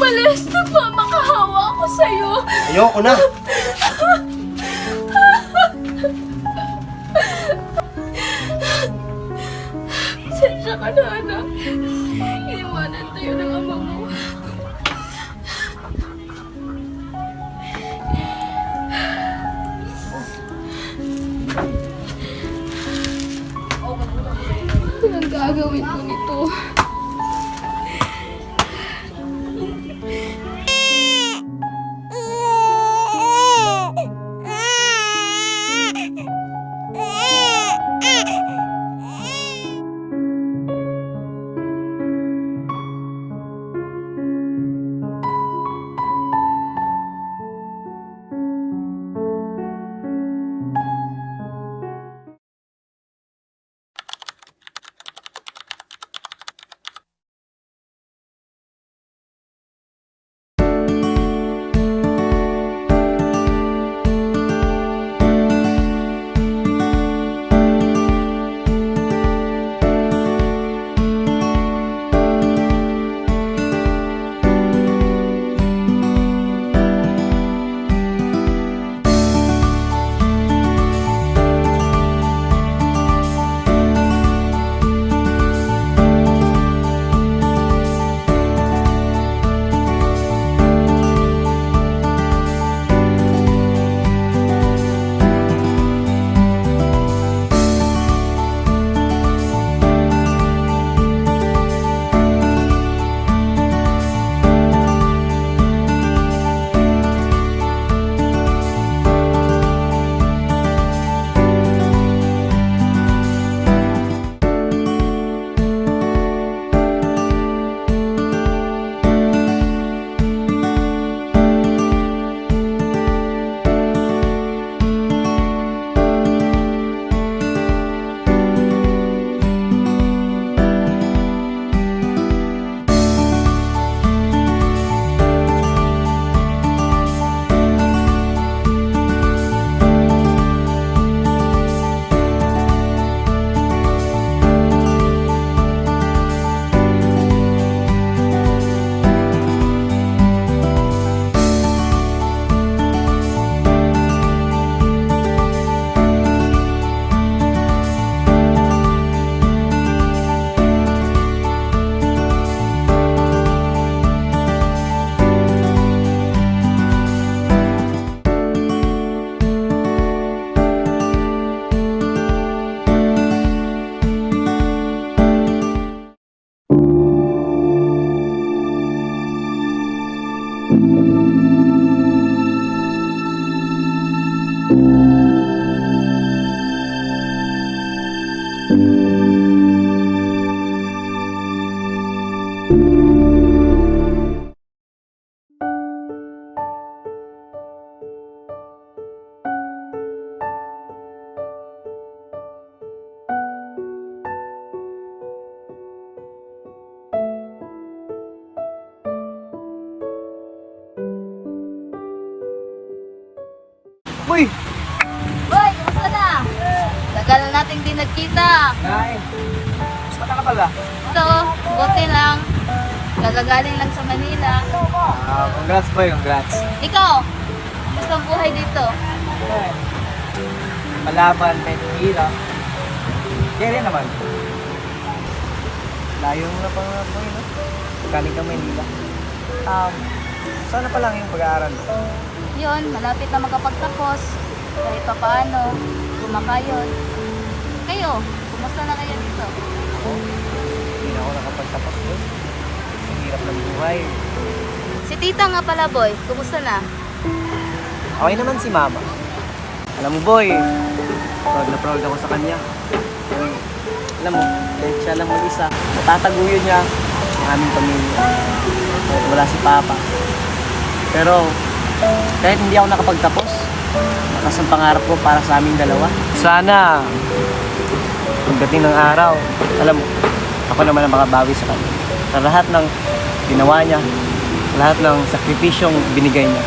Umalis na ba? Makahawa ako sa'yo. Ayoko na. Pasensya ka na, anak. Iniwanan tayo ng ama mo. Anong gagawin ko nito? Uy! Hoy, kamusta na? Tagal na nating di nagkita. Nay! Gusto ka na pala? Ito, buti lang. Gagagaling lang sa Manila. Congrats boy, congrats. Ikaw, gusto ang buhay dito? Malaban, may hirap. Kaya rin naman. Layo mo na pa nga po yun, no? Galing ka Maynila. Sana pa lang yung pag-aaral mo? Yun, malapit na magkapagtapos. Kahit pa paano, kumakayon. Kayo, kumusta na kayo dito? Ako, hindi na ako nakapagtapos doon. Ang hirap ng buhay. Si tita nga pala, boy. Kumusta na? Okay naman si mama. Alam mo, boy, proud na proud ako sa kanya. Alam mo, kahit siya lang mag-isa, matataguyod niya ang aming pamilya. Kahit wala si papa. Pero, kahit hindi ako nakapagtapos, lakas ang pangarap ko para sa aming dalawa. Sana, pagdating ng araw, alam mo, ako naman ang makabawi sa kanya. Sa lahat ng ginawa niya, sa lahat ng sakripisyong binigay niya.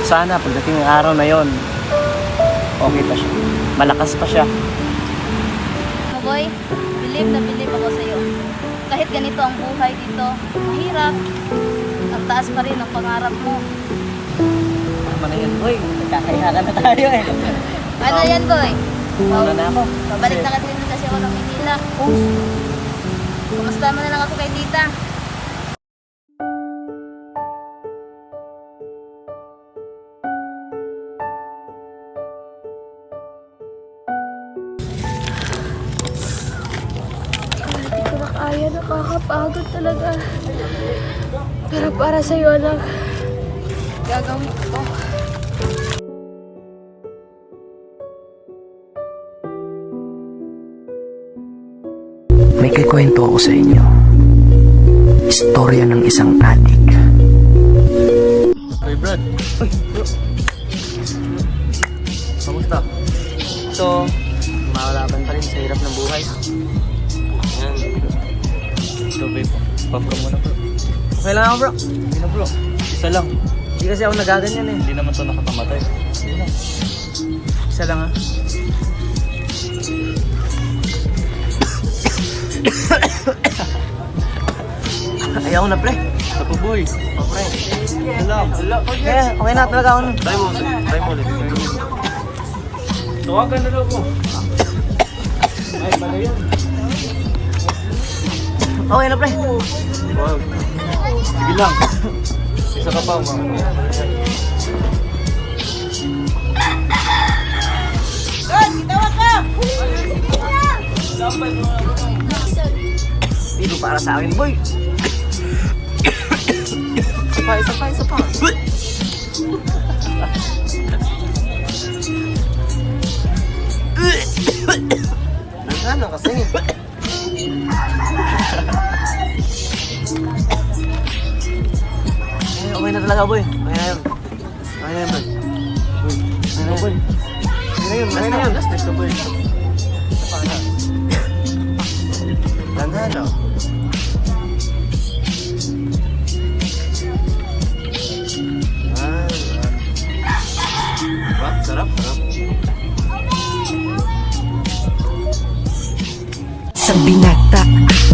Sana pagdating ng araw na yon, okay pa siya. Malakas pa siya. Boy, believe na believe ako sa'yo. Kahit ganito ang buhay dito, mahirap. Ang taas pa rin ang pangarap mo. Tama na yan, boy. Nagkakayakan na tayo eh. Ano yan, boy? Mauna na ako. Pabalik na kasi ako ng Manila. Kumusta mo na lang ako kay tita? Hindi ko na kaya, nakakapagod talaga. Pero para sa'yo, anak, gagawin ko. May kikwento ako sa inyo. Istorya ng isang adik. Hey, Brad. Uy, bro. Kamusta? Ito, makalaban pa rin sa hirap ng buhay. Yan. Ito, babe. Puff ka muna, bro. Okay lang ako, bro. Hindi na, bro. Isa lang. Hindi kasi ako nagaganyan eh. Hindi naman ito nakakamatay. Hindi na. Isa lang, ha. Ayaw na, pre. Ako, boy. Oh, pre. Hello. Okay na talaga ako nun. Try mo ulit. Tawagan na daw ko. Ay, bala yan. Okay na, pre. Wow. Sige lang. Isa ka pa, mga. Dito para sa akin, boy. Isa pa. Nagano kasi. Okay na talaga, boy. Okay na yun, boy. Okay na yun. Last test, boy. Langhano. Sarap. Isang binata,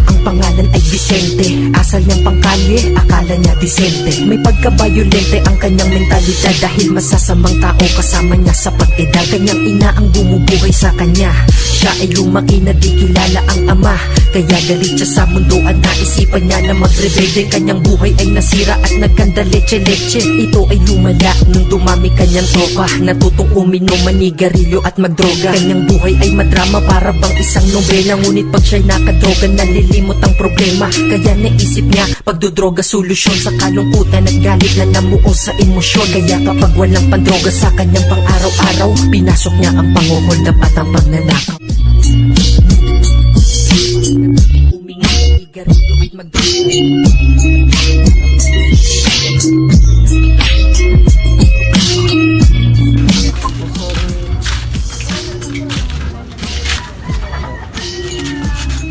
ang pangalan ay Vicente. Asal niyang pangkalye, akala niya disente. May pagka-violente ang kanyang mentalidad, dahil masasamang tao kasama niya sa pag-edad. Kanyang ina ang bumubuhay sa kanya, siya ay lumaki na di kilala ang ama. Kaya galit siya sa mundo at naisipan niya na magrebelde. Kanyang buhay ay nasira at nagkanda leche-leche. Ito ay lumala nung dumami kanyang tropa, natutong uminom, manigarilyo at magdroga. Kanyang buhay ay madrama, para bang isang nobela. Ngunit pag siya'y nakadroga, nalilimot ang problema. Kaya naisip niya, pagdodroga solusyon sa kalungkutan at galit na namuo sa emosyon. Kaya kapag walang pandroga sa kanyang pang-araw-araw, pinasok niya ang panguhold at ang pagnanakaw. Umingi, igarilyo at magdroga.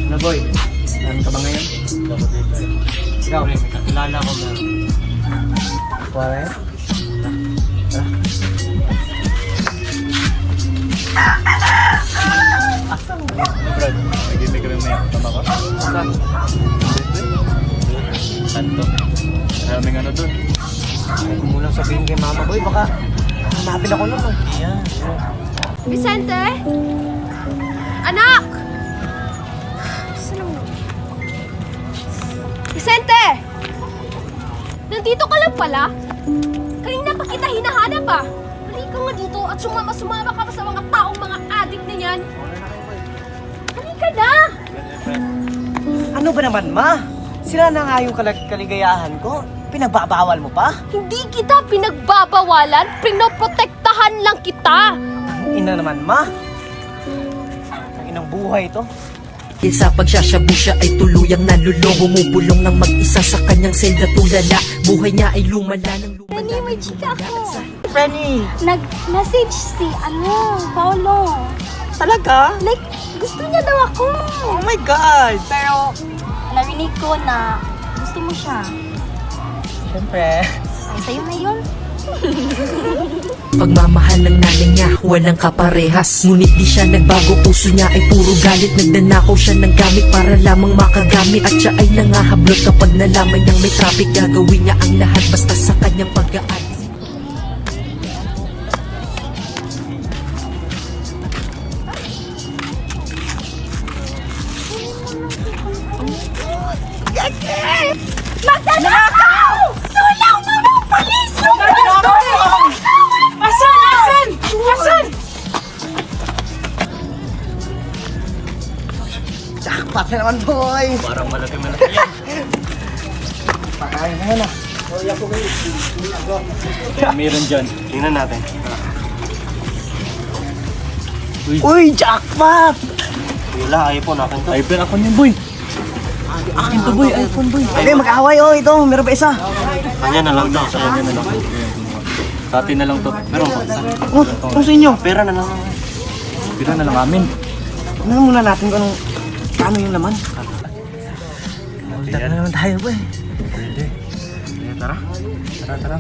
Na, boy. Meron ka ba ngayon? Ikaw? May kakilala ko na. Kuwari? Ano, Brad? Nag-ibig kami may tama ka? Saan? Santo. Maraming ano dun. Huwag mo lang sabihin kay mama, boy. Baka hanapin ako nun. Iyan. Vicente? Anak! Saan mo? Vicente! Nandito ka lang pala? Kanina pa kita hinahanap ah. Halika nga dito at sumama ka pa sa mga taong mga adik na yan. Halika na! Ano ba naman, ma? Sira na nga yung kaligayahan ko. Pinagbabawal mo pa? Hindi kita pinagbabawalan, pinoprotektahan lang kita. Ang ina naman, ma. Ang inang buhay ito. Dahil sa pagsasyabu siya ay tuluyang nalulong. Bumubulong ng mag-isa sa kanyang selda tulala. Buhay niya ay lumala ng lumala. Nani, may chika ako. Frenny! Nag-message si, Paolo. Talaga? Like, gusto niya daw ako. Oh my God! Pero, narinig ko na gusto mo siya. Siyempre. Ay, sa'yo na yun. Pagmamahal ng nanay niya, walang kaparehas. Ngunit di siya nagbago, puso niya ay puro galit. Nagnanakaw siya ng gamit para lamang makagamit. At siya ay nangahablot kapag nalaman niyang may traffic. Gagawin niya ang lahat basta sa kanyang pag-aalis. Magdanakaw! Tulong mo ng polis! Asan? Jackpot na naman, boy! Parang malaki yan. Pakain na yan, ah. Meron dyan. Tingnan natin. Uy, jackpot! Wala, iPhone akin to. iPhone ako niyan, boy. Akin to, boy. iPhone, boy. Okay, mag-away, oh. Ito, meron pa isa. Kanya na lang to. Sa kanya na lang. Sa atin na lang to. Pero, Oh, ano sa inyo? pera na lang. Pera na lang amin. Tingnan muna natin kung anong, paano yung laman. Tara na naman tayo, boy. Pwede. Tara. Tara.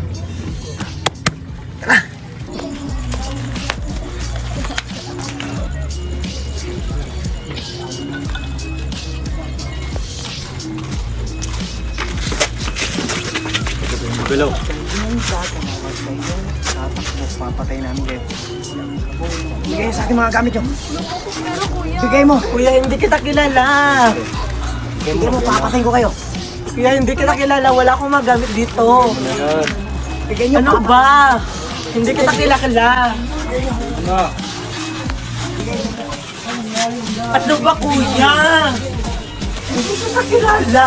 Below. Papatay namin kayo. Bigay sa akin mga gamit nyo. Bigay mo. Kuya, hindi kita kilala. Bigay mo, papatay ko kayo. Kuya, hindi kita kilala. Wala akong magamit dito. Bigay nyo. Ano ba? Hindi kita kilala. Ano ba, kuya? Hindi kita kilala.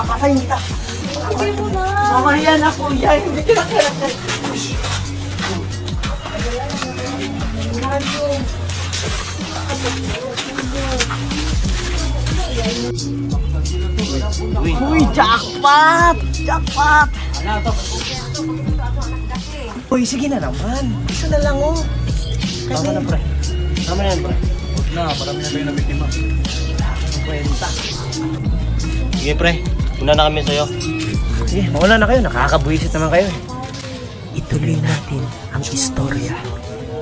Papatay kita. Mamaya na, kuya. Hindi kita kilala. Uy, jackpot! Jackpot! Uy, sige na naman. Isa na lang, oh. Tama na, pre. Tama na yan, pre. Huwag na, marami na kayo na biktima. Kwenta. Sige pre, una na kami sa'yo. Sige, mawala na kayo. Nakakabuisit naman kayo. Ituloy natin ang istorya.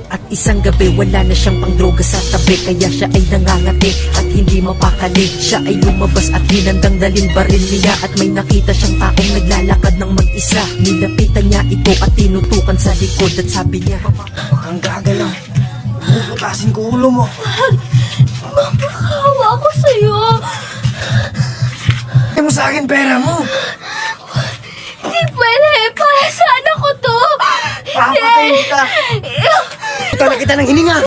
At isang gabi wala na siyang pangdroga sa tabi. Kaya siya ay nangangati at hindi mapakali. Siya ay lumabas at hinandang dalin baril niya. At may nakita siyang taong naglalakad ng mag-isa. Nilapitan niya ito at tinutukan sa likod. At sabi niya, Ang gagalaw. Bubutasin ko ulo mo. Mapakawa ako sa'yo. Bigay mo sa akin pera mo. Hindi pwede. Para saan ako to? Papatayin kita. Ito na kita ng hininga.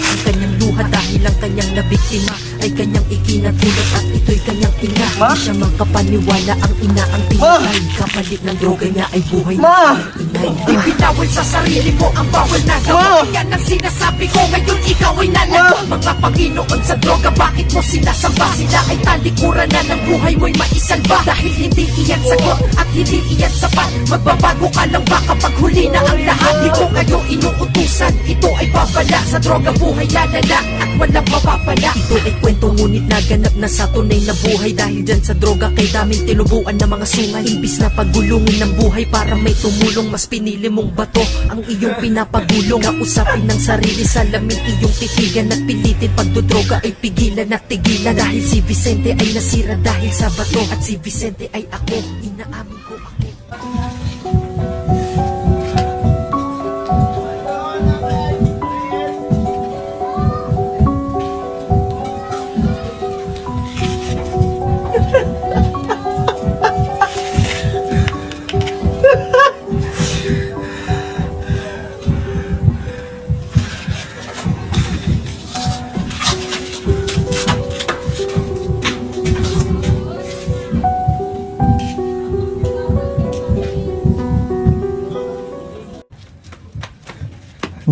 ang kanyang luha dahil ang kanyang nabiktima ay kanyang ikinatulad at ito'y kanyang ina. Di siya magkapaniwala ang ina ang pinatay. Kapalit ng droga niya ay buhay na inay. Di binawal sa sarili mo ang bawal na gawin. Yan ang sinasabi ko ngayon ikaw ay nalago. Mga Panginoon sa droga bakit mo sinasamba? Sila ay talikuran na ng buhay mo'y maisalba. Dahil hindi iyan sagot at hindi iyan sapat. Magbabago ka lang ba kapag huli na ang lahat? Di ko kayo inuutusan, ito ay babala. Sa droga buhay lalala at walang mapapala. Ito ay kwento ngunit naganap na sa tunay na na buhay dahil dyan sa droga kay daming tinubuan na mga sungal. Imbis na pagulungin ng buhay para may tumulong, mas pinili mong bato ang iyong pinapagulong. Kausapin ng sarili, salamin iyong titigan at pilitin pagdodroga ay pigilan at tigilan. Dahil si Vicente ay nasira dahil sa bato at si Vicente ay ako, inaamin ko ako.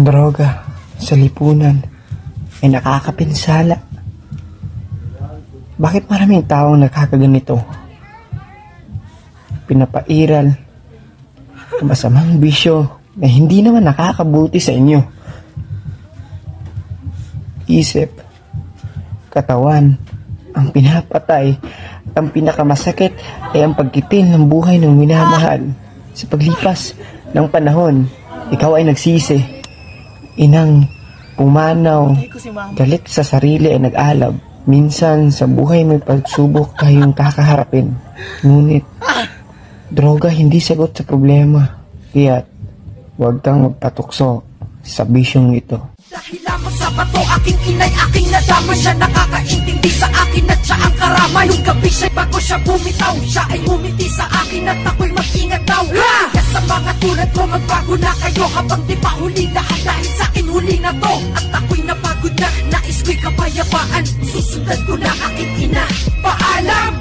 Droga sa lipunan ay nakakapinsala. Bakit maraming taong nakakaganito? Pinapairal ang masamang bisyo na hindi naman nakakabuti sa inyo. Isip, katawan, ang pinapatay at ang pinakamasakit ay ang pagkitil ng buhay ng minamahal. Sa paglipas ng panahon, ikaw ay nagsisi. Inang pumanaw, galit sa sarili ay nag-alab. Minsan sa buhay may pagsubok tayong kakaharapin. Ngunit, droga hindi sagot sa problema. Kaya't, huwag kang magpatukso sa bisyong ito. Dahil lamang sa bato, aking inay, aking nadamay. Siya nakakaintindi sa akin at siya ang karamay. Yung gabi siya'y bago siya bumitaw, siya ay umiti sa akin at ako'y mag-ingat daw. Kaya sa mga tulad ko, magbago na kayo habang di pa huli lahat. Dahil sa akin huli na to at ako'y napagod na. Nais ko'y kapayapaan, susundan ko na aking ina. Paalam!